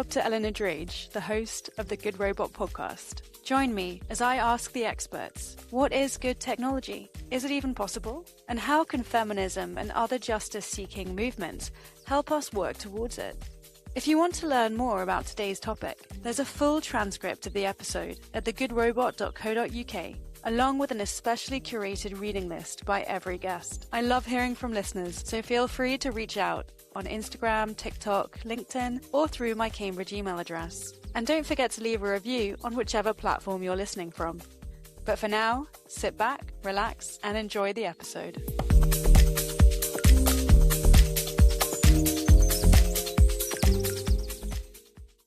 job to Eleanor, the host of the Good Robot podcast. Join me as I ask the experts, what is good technology? Is it even possible? And how can feminism and other justice-seeking movements help us work towards it? If you want to learn more about today's topic, there's a full transcript of the episode at thegoodrobot.co.uk, along with an especially curated reading list by every guest. I love hearing from listeners, so feel free to reach out on Instagram, TikTok, LinkedIn, or through my Cambridge email address. And don't forget to leave a review on whichever platform you're listening from. But for now, sit back, relax, and enjoy the episode.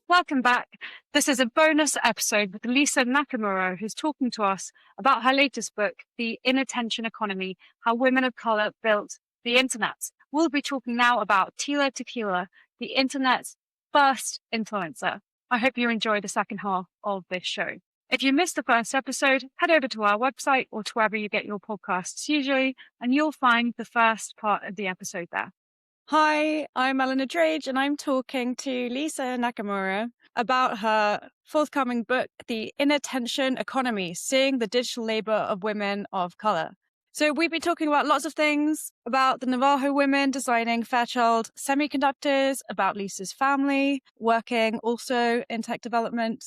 Welcome back. This is a bonus episode with Lisa Nakamura, who's talking to us about her latest book, The Inattention Economy, How Women of Color Built the Internet. We'll be talking now about Tila Tequila, the internet's first influencer. I hope you enjoy the second half of this show. If you missed the first episode, head over to our website or to wherever you get your podcasts usually, and you'll find the first part of the episode there. Hi, I'm Eleanor, and I'm talking to Lisa Nakamura about her forthcoming book, The Inattention Economy, Seeing the Digital Labor of Women of Color. So we've been talking about lots of things, about the Navajo women designing Fairchild semiconductors, about Lisa's family, working also in tech development,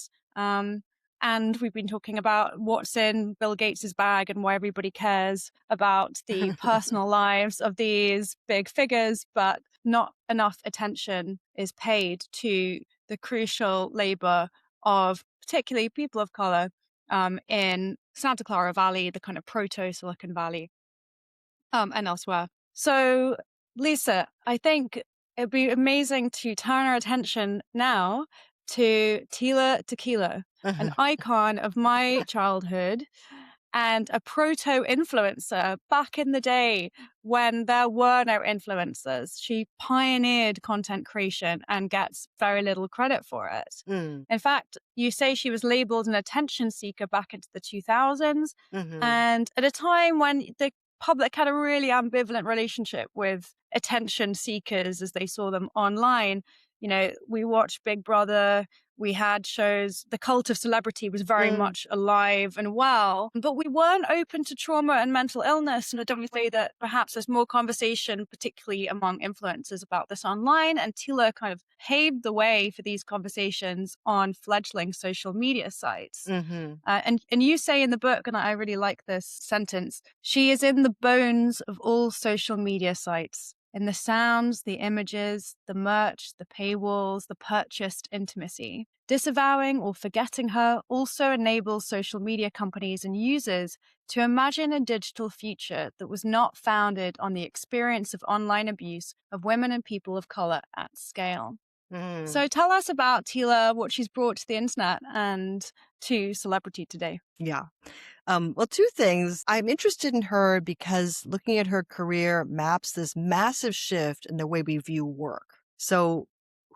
and we've been talking about what's in Bill Gates's bag and why everybody cares about the personal lives of these big figures, but not enough attention is paid to the crucial labor of particularly people of color in Santa Clara Valley, the kind of proto-Silicon Valley, and elsewhere. So, Lisa, I think it'd be amazing to turn our attention now to Tila Tequila, an icon of my childhood and a proto-influencer back in the day when there were no influencers. She pioneered content creation and gets very little credit for it. In fact, you say she was labeled an attention seeker back into the 2000s, and at a time when the public had a really ambivalent relationship with attention seekers as they saw them online. You know, we watched Big Brother, we had shows, the cult of celebrity was very much alive and well, but we weren't open to trauma and mental illness. And I don't say that perhaps there's more conversation, particularly among influencers, about this online. And Tila kind of paved the way for these conversations on fledgling social media sites. And you say in the book, and I really like this sentence, she is in the bones of all social media sites. In the sounds, the images, the merch, the paywalls, the purchased intimacy. Disavowing or forgetting her also enables social media companies and users to imagine a digital future that was not founded on the experience of online abuse of women and people of color at scale. So tell us about Tila, what she's brought to the internet and to celebrity today. Yeah. Well, two things. I'm interested in her because looking at her career maps this massive shift in the way we view work. So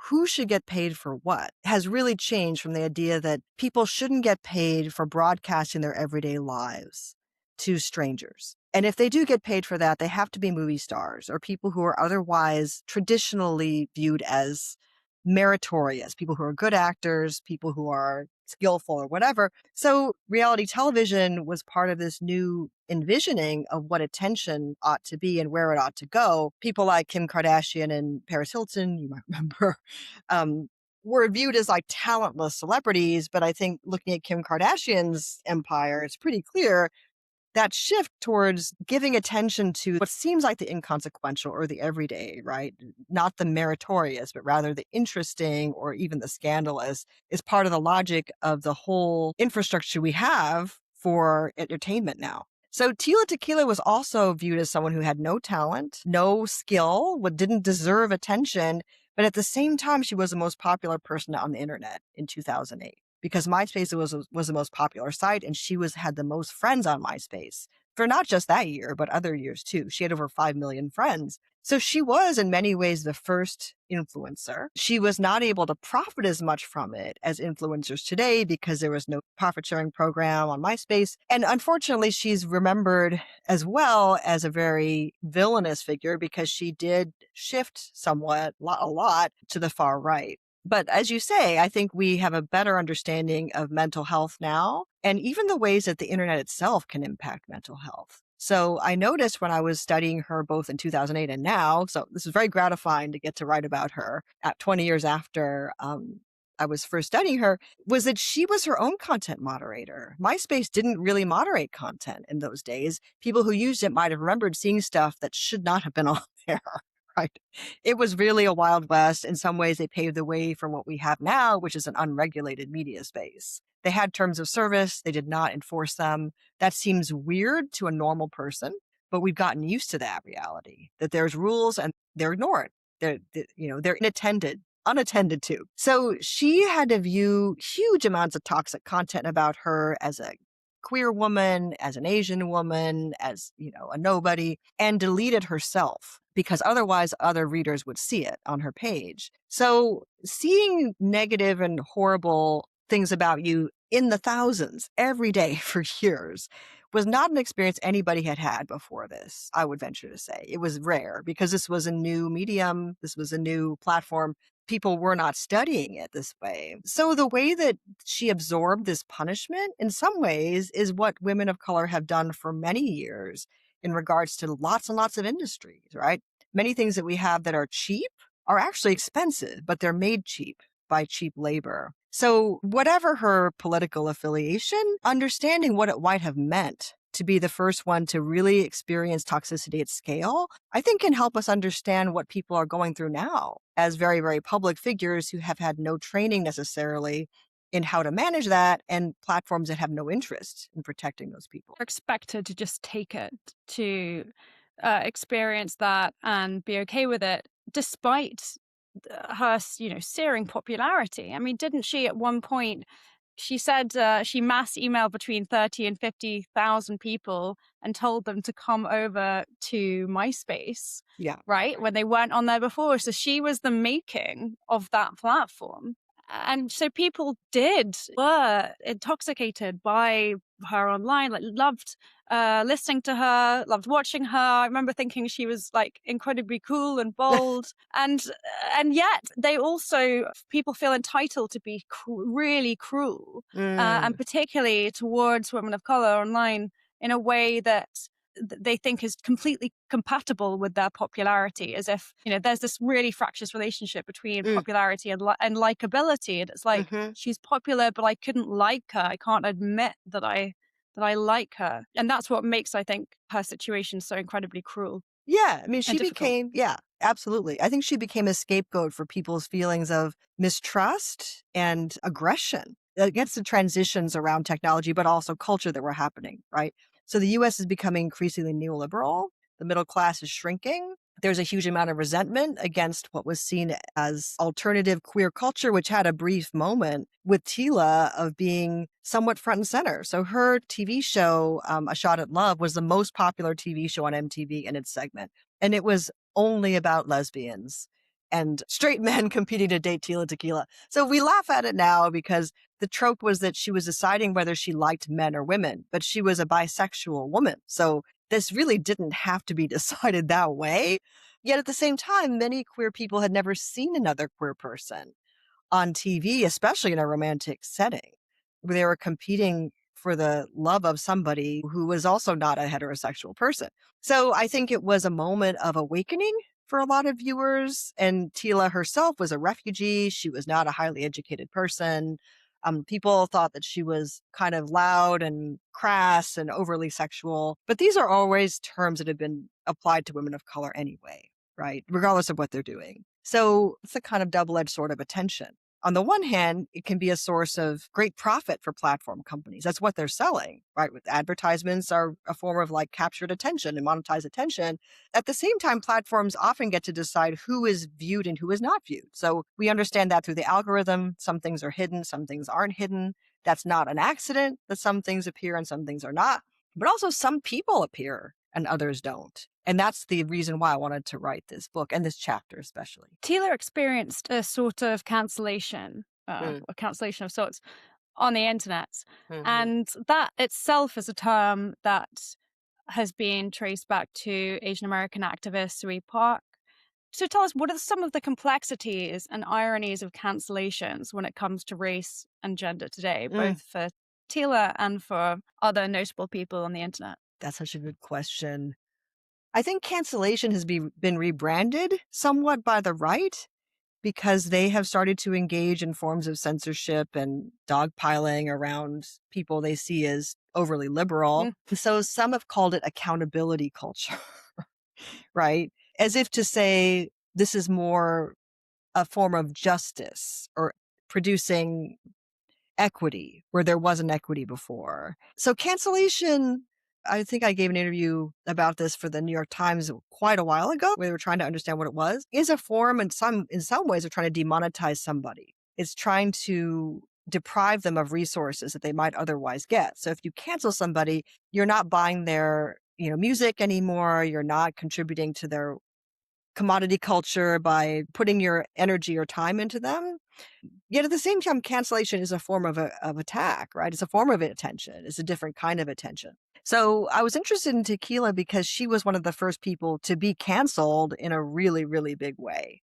who should get paid for what has really changed from the idea that people shouldn't get paid for broadcasting their everyday lives to strangers. And if they do get paid for that, they have to be movie stars or people who are otherwise traditionally viewed as meritorious, people who are good actors, people who are skillful or whatever. So reality television was part of this new envisioning of what attention ought to be and where it ought to go. People like Kim Kardashian and Paris Hilton, you might remember, were viewed as like talentless celebrities. But I think looking at Kim Kardashian's empire, it's pretty clear that shift towards giving attention to what seems like the inconsequential or the everyday, right? Not the meritorious, but rather the interesting or even the scandalous is part of the logic of the whole infrastructure we have for entertainment now. So Tila Tequila was also viewed as someone who had no talent, no skill, didn't deserve attention, but at the same time, she was the most popular person on the internet in 2008. Because MySpace was the most popular site, and she had the most friends on MySpace for not just that year, but other years too. She had over 5 million friends. So she was in many ways the first influencer. She was not able to profit as much from it as influencers today because there was no profit sharing program on MySpace. And unfortunately, she's remembered as well as a very villainous figure because she did shift somewhat, a lot to the far right. But as you say, I think we have a better understanding of mental health now, and even the ways that the internet itself can impact mental health. So I noticed when I was studying her both in 2008 and now, so this is very gratifying to get to write about her at 20 years after I was first studying her, was that she was her own content moderator. MySpace didn't really moderate content in those days. People who used it might have remembered seeing stuff that should not have been on there. Right. It was really a Wild West. In some ways, they paved the way for what we have now, which is an unregulated media space. They had terms of service. They did not enforce them. That seems weird to a normal person, but we've gotten used to that reality, that there's rules and they're ignored. They're unattended to. So she had to view huge amounts of toxic content about her as a queer woman, as an Asian woman, as, a nobody, and delete it herself because otherwise other readers would see it on her page. So seeing negative and horrible things about you in the thousands every day for years was not an experience anybody had had before this, I would venture to say. It was rare because this was a new medium. This was a new platform. People were not studying it this way. So the way that she absorbed this punishment in some ways is what women of color have done for many years in regards to lots and lots of industries, right? Many things that we have that are cheap are actually expensive, but they're made cheap by cheap labor. So whatever her political affiliation, understanding what it might have meant to be the first one to really experience toxicity at scale, I think can help us understand what people are going through now as very, very public figures who have had no training necessarily in how to manage that, and platforms that have no interest in protecting those people. We're expected to just take it, to experience that and be okay with it, despite her, searing popularity. I mean, didn't she at one point? She said she mass emailed between 30 and 50,000 people and told them to come over to MySpace, Yeah. right? When they weren't on there before. So she was the making of that platform. And so people were intoxicated by her online, like loved listening to her, loved watching her. I remember thinking she was like incredibly cool and bold, and yet they also, people feel entitled to be really cruel, and particularly towards women of color online in a way that they think is completely compatible with their popularity, as if there's this really fractious relationship between popularity and likability, and it's like, she's popular but I couldn't like her, I can't admit that I like her, and that's what makes, I think, her situation so incredibly cruel. Yeah, I mean, And difficult. yeah, absolutely. I think she became a scapegoat for people's feelings of mistrust and aggression against the transitions around technology, but also culture that were happening, right? So the US is becoming increasingly neoliberal. The middle class is shrinking. There's a huge amount of resentment against what was seen as alternative queer culture, which had a brief moment with Tila of being somewhat front and center. So her TV show, A Shot at Love, was the most popular TV show on MTV in its segment. And it was only about lesbians and straight men competing to date Tila Tequila. So we laugh at it now because the trope was that she was deciding whether she liked men or women, but she was a bisexual woman. So this really didn't have to be decided that way. Yet at the same time, many queer people had never seen another queer person on TV, especially in a romantic setting, where they were competing for the love of somebody who was also not a heterosexual person. So I think it was a moment of awakening for a lot of viewers. And Tila herself was a refugee. She was not a highly educated person. People thought that she was kind of loud and crass and overly sexual. But these are always terms that have been applied to women of color anyway, right? Regardless of what they're doing. So it's a kind of double-edged sword of attention. On the one hand, it can be a source of great profit for platform companies. That's what they're selling, right? With advertisements are a form of like captured attention and monetized attention. At the same time, platforms often get to decide who is viewed and who is not viewed. So we understand that through the algorithm. Some things are hidden, some things aren't hidden. That's not an accident that some things appear and some things are not. But also some people appear and others don't. And that's the reason why I wanted to write this book and this chapter especially. Tila experienced a sort of cancellation, a cancellation of sorts, on the internet. And that itself is a term that has been traced back to Asian American activist Sui Park. So tell us, what are some of the complexities and ironies of cancellations when it comes to race and gender today, Mm, both for Tila and for other notable people on the internet? that's such a good question. I think cancellation has been rebranded somewhat by the right because they have started to engage in forms of censorship and dogpiling around people they see as overly liberal. Mm. So some have called it accountability culture, right? As if to say this is more a form of justice or producing equity where there wasn't equity before. So cancellation, I think I gave an interview about this for the New York Times quite a while ago, where they were trying to understand what it was, is a form in some ways of trying to demonetize somebody. It's trying to deprive them of resources that they might otherwise get. So if you cancel somebody, you're not buying their, music anymore, you're not contributing to their commodity culture by putting your energy or time into them. Yet at the same time, cancellation is a form of attack, right? It's a form of attention. It's a different kind of attention. So I was interested in Tequila because she was one of the first people to be canceled in a really, really big way.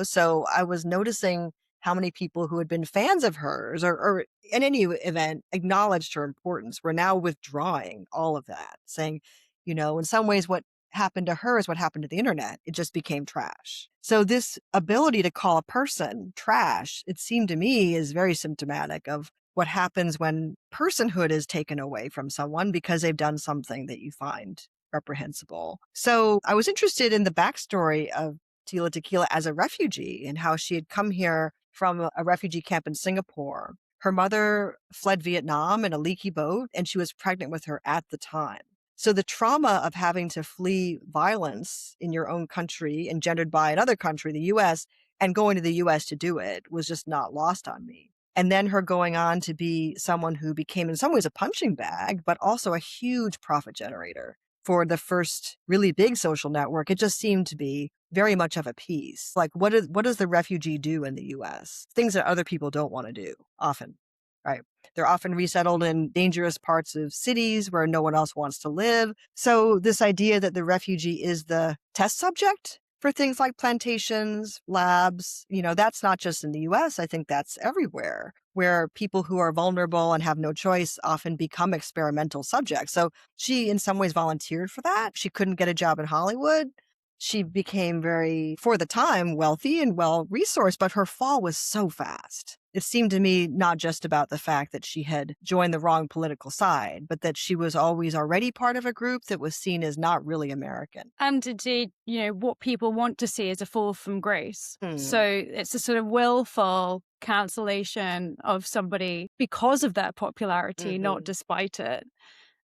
So I was noticing how many people who had been fans of hers or in any event acknowledged her importance were now withdrawing all of that, saying, in some ways what happened to her is what happened to the internet. It just became trash. So this ability to call a person trash, it seemed to me, is very symptomatic of what happens when personhood is taken away from someone because they've done something that you find reprehensible. So I was interested in the backstory of Tila Tequila as a refugee and how she had come here from a refugee camp in Singapore. Her mother fled Vietnam in a leaky boat, and she was pregnant with her at the time. So the trauma of having to flee violence in your own country, engendered by another country, the US, and going to the US to do it was just not lost on me. And then her going on to be someone who became in some ways a punching bag, but also a huge profit generator for the first really big social network. It just seemed to be very much of a piece. Like, what does the refugee do in the US? Things that other people don't want to do often, right? They're often resettled in dangerous parts of cities where no one else wants to live. So this idea that the refugee is the test subject for things like plantations, labs, that's not just in the US. I think that's everywhere, where people who are vulnerable and have no choice often become experimental subjects. So she in some ways volunteered for that. She couldn't get a job in Hollywood. She became very, for the time, wealthy and well-resourced, but her fall was so fast. It seemed to me not just about the fact that she had joined the wrong political side, but that she was always already part of a group that was seen as not really American. And indeed, what people want to see is a fall from grace. Hmm. So it's a sort of willful cancellation of somebody because of their popularity, not despite it.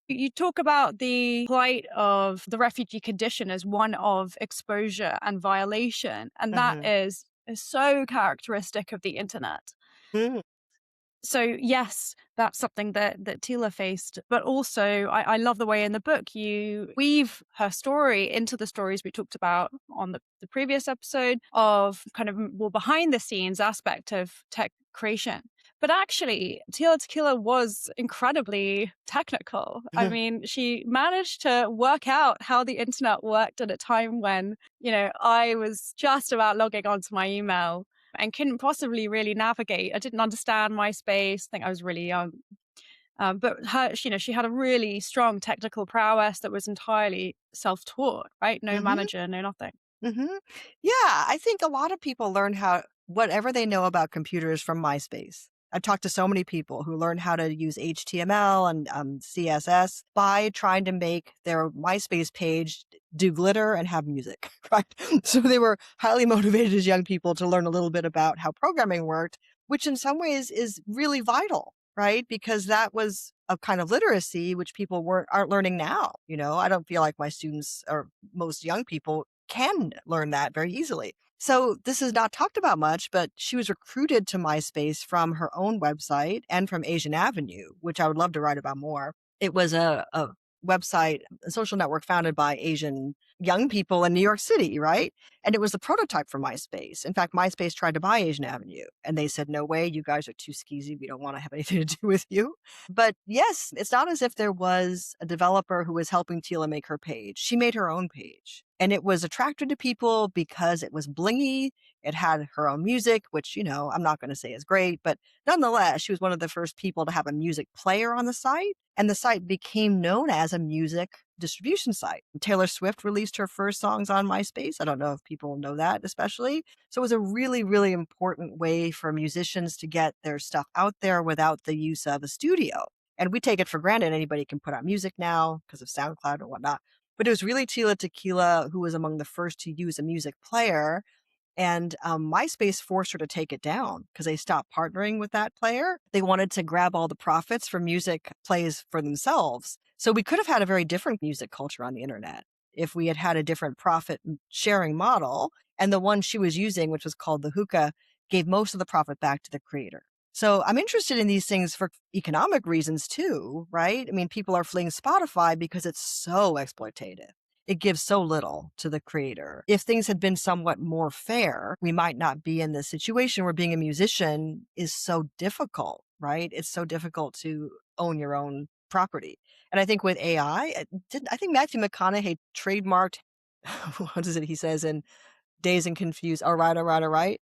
You talk about the plight of the refugee condition as one of exposure and violation, and that is so characteristic of the internet. Mhm. So yes, that's something that Tila faced, but also I love the way in the book you weave her story into the stories we talked about on the previous episode of kind of more behind the scenes aspect of tech creation. But actually, Tila Tequila was incredibly technical. I mean, she managed to work out how the internet worked at a time when, I was just about logging onto my email and couldn't possibly really navigate. I didn't understand MySpace. I think I was really young. But her, she had a really strong technical prowess that was entirely self-taught, right? No manager, no nothing. Mm-hmm. Yeah, I think a lot of people learn whatever they know about computers from MySpace. I've talked to so many people who learn how to use HTML and CSS by trying to make their MySpace page do glitter and have music, right? So they were highly motivated as young people to learn a little bit about how programming worked, which in some ways is really vital, right? Because that was a kind of literacy which people aren't learning now. I don't feel like my students or most young people can learn that very easily. So this is not talked about much, but she was recruited to MySpace from her own website and from Asian Avenue, which I would love to write about more. It was a website, a social network founded by Asian young people in New York City, right? And it was the prototype for MySpace. In fact, MySpace tried to buy Asian Avenue and they said, no way, you guys are too skeezy. We don't want to have anything to do with you. But yes, it's not as if there was a developer who was helping Tila make her page. She made her own page. And it was attractive to people because it was blingy. It had her own music, which, I'm not going to say is great, but nonetheless, she was one of the first people to have a music player on the site. And the site became known as a music distribution site. Taylor Swift released her first songs on MySpace. I don't know if people know that, especially. So it was a really, really important way for musicians to get their stuff out there without the use of a studio. And we take it for granted anybody can put out music now because of SoundCloud and whatnot. But it was really Tila Tequila who was among the first to use a music player. And MySpace forced her to take it down because they stopped partnering with that player. They wanted to grab all the profits from music plays for themselves. So we could have had a very different music culture on the internet if we had had a different profit sharing model. And the one she was using, which was called the hookah, gave most of the profit back to the creator. So I'm interested in these things for economic reasons too, right? I mean, people are fleeing Spotify because it's so exploitative. It gives so little to the creator. If things had been somewhat more fair, we might not be in this situation where being a musician is so difficult, right? It's so difficult to own your own property. And I think with AI, I think Matthew McConaughey trademarked, what is it he says in Dazed and Confused, all right,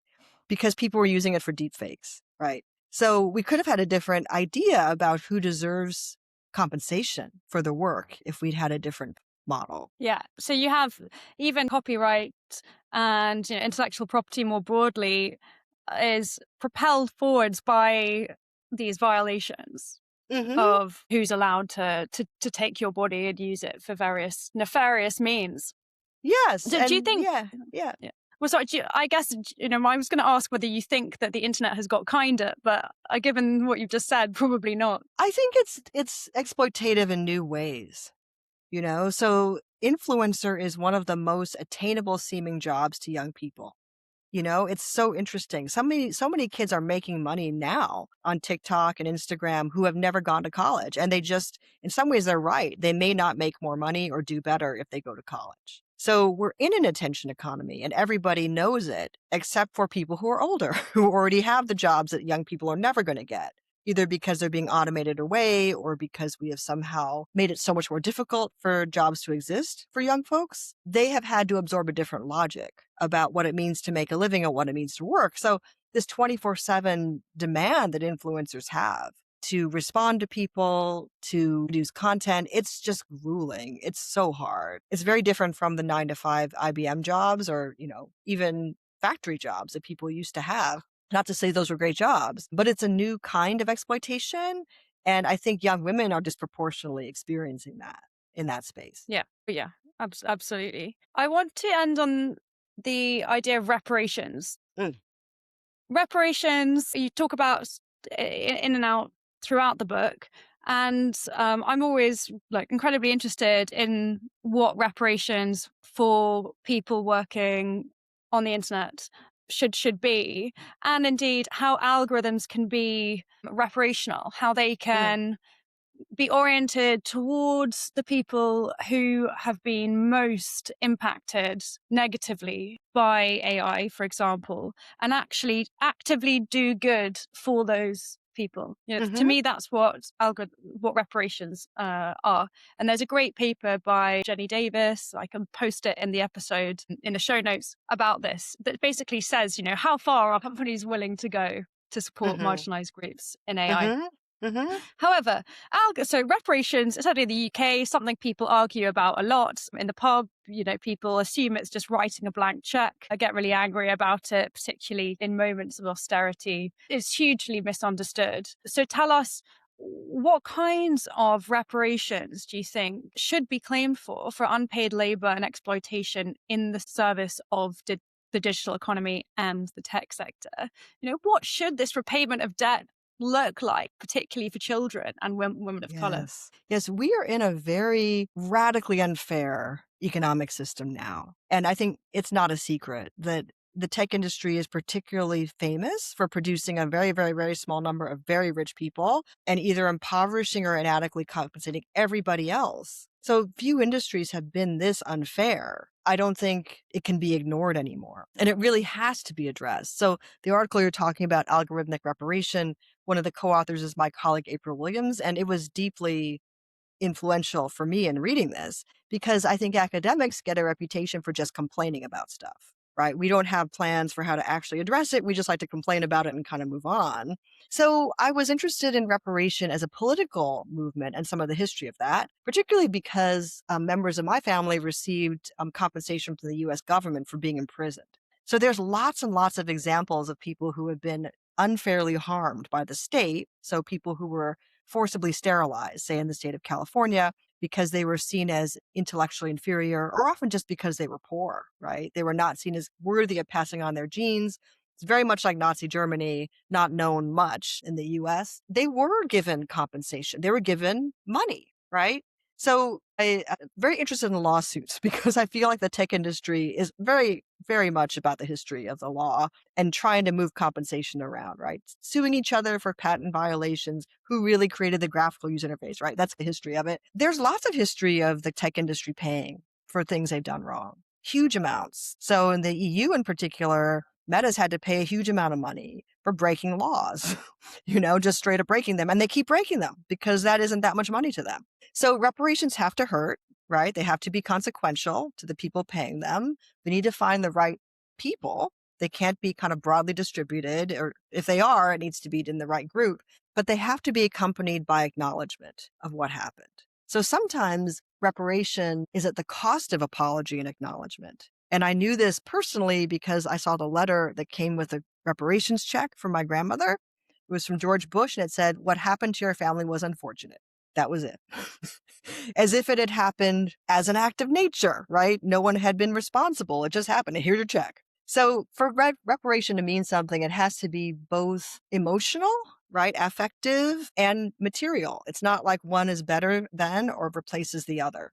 because people were using it for deep fakes, right? So we could have had a different idea about who deserves compensation for the work if we'd had a different model. Yeah. So you have even copyright and intellectual property more broadly is propelled forwards by these violations of who's allowed to take your body and use it for various nefarious means. Yes. Do you think? Yeah. Well, sorry, I guess, I was going to ask whether you think that the internet has got kinder, but given what you've just said, probably not. I think it's exploitative in new ways, So influencer is one of the most attainable seeming jobs to young people. It's so interesting. So many kids are making money now on TikTok and Instagram who have never gone to college. And they just, in some ways, they're right. They may not make more money or do better if they go to college. So we're in an attention economy and everybody knows it, except for people who are older, who already have the jobs that young people are never going to get, either because they're being automated away or because we have somehow made it so much more difficult for jobs to exist for young folks. They have had to absorb a different logic about what it means to make a living and what it means to work. So this 24/7 demand that influencers have to respond to people, to produce content, it's just grueling. It's so hard. It's very different from the 9-to-5 IBM jobs or, even factory jobs that people used to have. Not to say those were great jobs, but it's a new kind of exploitation. And I think young women are disproportionately experiencing that in that space. Yeah, absolutely. I want to end on the idea of reparations. Reparations, you talk about in and out throughout the book. And I'm always incredibly interested in what reparations for people working on the internet should be, and indeed how algorithms can be reparational, how they can be oriented towards the people who have been most impacted negatively by AI, for example, and actually actively do good for those people. To me, that's what reparations are. And there's a great paper by Jenny Davis, I can post it in the episode in the show notes, about this, that basically says, how far are companies willing to go to support marginalized groups in AI. However, so reparations, certainly in the UK, something people argue about a lot in the pub. People assume it's just writing a blank check. I get really angry about it, particularly in moments of austerity. It's hugely misunderstood. So tell us, what kinds of reparations do you think should be claimed for unpaid labor and exploitation in the service of the digital economy and the tech sector? What should this repayment of debt look like, particularly for children and women of color? Yes, we are in a very radically unfair economic system now. And I think it's not a secret that the tech industry is particularly famous for producing a very, very, very small number of very rich people and either impoverishing or inadequately compensating everybody else. So few industries have been this unfair. I don't think it can be ignored anymore. And it really has to be addressed. So the article you're talking about, algorithmic reparation, one of the co-authors is my colleague, April Williams, and it was deeply influential for me in reading this because I think academics get a reputation for just complaining about stuff, right? We don't have plans for how to actually address it. We just like to complain about it and kind of move on. So I was interested in reparation as a political movement and some of the history of that, particularly because members of my family received compensation from the US government for being imprisoned. So there's lots and lots of examples of people who have been unfairly harmed by the state. So people who were forcibly sterilized, say in the state of California, because they were seen as intellectually inferior, or often just because they were poor, right? They were not seen as worthy of passing on their genes. It's very much like Nazi Germany, not known much in the US. They were given compensation, they were given money, right? So I'm very interested in lawsuits because I feel like the tech industry is very, very much about the history of the law and trying to move compensation around, right? Suing each other for patent violations, who really created the graphical user interface, right? That's the history of it. There's lots of history of the tech industry paying for things they've done wrong, huge amounts. So in the EU in particular, Meta's had to pay a huge amount of money for breaking laws, just straight up breaking them. And they keep breaking them because that isn't that much money to them. So reparations have to hurt, right? They have to be consequential to the people paying them. We need to find the right people. They can't be kind of broadly distributed, or if they are, it needs to be in the right group, but they have to be accompanied by acknowledgement of what happened. So sometimes reparation is at the cost of apology and acknowledgement. And I knew this personally because I saw the letter that came with a reparations check from my grandmother. It was from George Bush, and it said, "What happened to your family was unfortunate." That was it. As if it had happened as an act of nature, right? No one had been responsible. It just happened. Here's your check. So for reparation to mean something, it has to be both emotional, right? Affective and material. It's not like one is better than or replaces the other.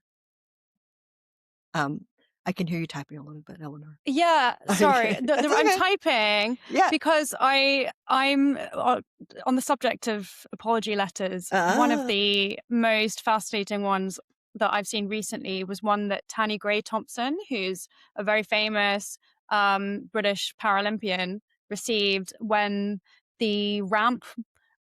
I can hear you typing a little bit, Eleanor. Yeah, sorry. That's I'm okay. typing Yeah. because I'm on the subject of apology letters. One of the most fascinating ones that I've seen recently was one that Tanni Grey-Thompson, who's a very famous British Paralympian, received when the ramp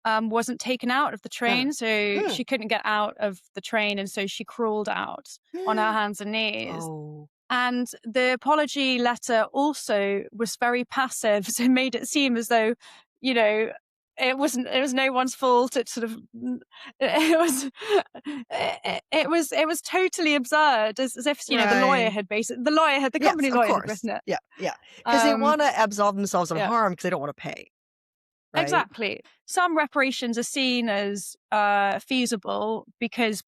wasn't taken out of the train. So she couldn't get out of the train. And so she crawled out on her hands and knees. Oh. And the apology letter also was very passive, so it made it seem as though, it was no one's fault. It sort of, it was totally absurd, as if, the lawyer had the company lawyer had written it. Yeah. Yeah. Because they want to absolve themselves of harm because they don't want to pay. Right? Exactly. Some reparations are seen as feasible because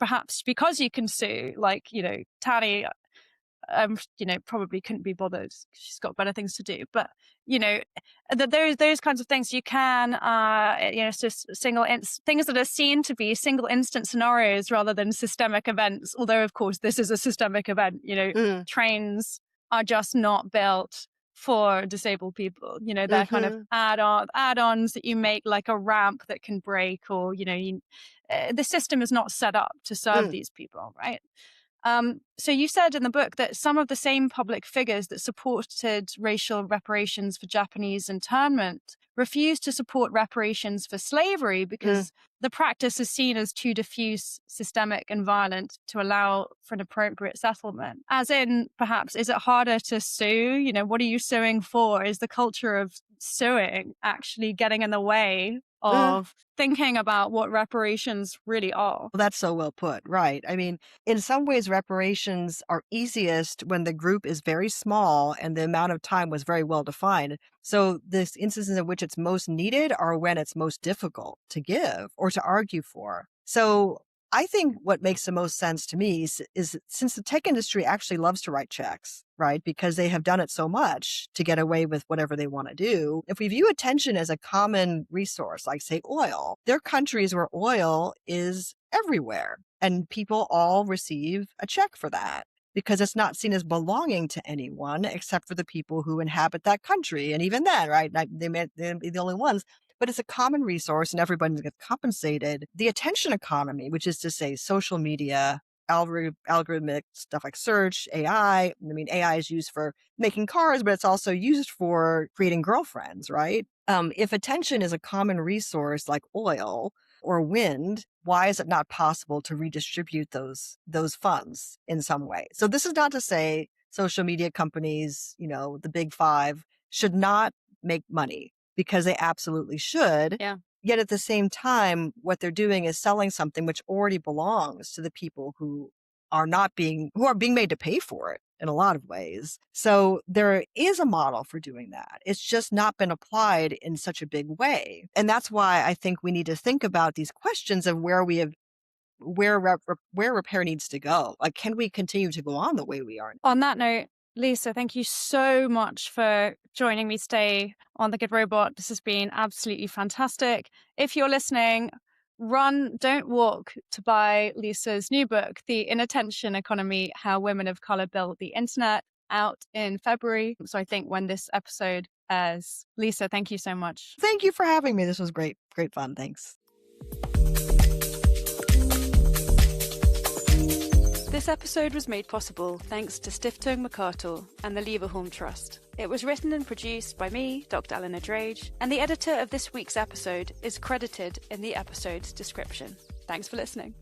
you can sue, like, Tanni, probably couldn't be bothered. She's got better things to do. But, those kinds of things you can, it's just things that are seen to be single instance scenarios rather than systemic events. Although, of course, this is a systemic event. Trains are just not built for disabled people. They're kind of add-ons that you make, like a ramp that can break, or, the system is not set up to serve these people, right? So you said in the book that some of the same public figures that supported racial reparations for Japanese internment refused to support reparations for slavery because the practice is seen as too diffuse, systemic, and violent to allow for an appropriate settlement. As in, perhaps, is it harder to sue? What are you suing for? Is the culture of suing actually getting in the way of thinking about what reparations really are? Well, that's so well put, right? I mean, in some ways, reparations are easiest when the group is very small and the amount of time was very well defined. So the instances in which it's most needed are when it's most difficult to give or to argue for. So I think what makes the most sense to me is since the tech industry actually loves to write checks, right? Because they have done it so much to get away with whatever they want to do. If we view attention as a common resource, like say oil, there are countries where oil is everywhere and people all receive a check for that because it's not seen as belonging to anyone except for the people who inhabit that country. And even then, right, they may be the only ones. But it's a common resource and everybody gets compensated. The attention economy, which is to say social media, algorithmic stuff like search, AI. I mean, AI is used for making cars, but it's also used for creating girlfriends, right? If attention is a common resource like oil or wind, why is it not possible to redistribute those funds in some way? So this is not to say social media companies, the big five, should not make money, because they absolutely should. Yeah. Yet at the same time, what they're doing is selling something which already belongs to the people who are being made to pay for it in a lot of ways. So there is a model for doing that. It's just not been applied in such a big way. And that's why I think we need to think about these questions of where repair needs to go. Like, can we continue to go on the way we are? On that note, Lisa, thank you so much for joining me today on The Good Robot. This has been absolutely fantastic. If you're listening, run, don't walk, to buy Lisa's new book, The Inattention Economy, How Women of Color Built the Internet, out in February. So I think when this episode airs. Lisa, thank you so much. Thank you for having me. This was great fun. Thanks. This episode was made possible thanks to Stiftung McCartall and the Leverhulme Trust. It was written and produced by me, Dr. Eleanor Drage, and the editor of this week's episode is credited in the episode's description. Thanks for listening.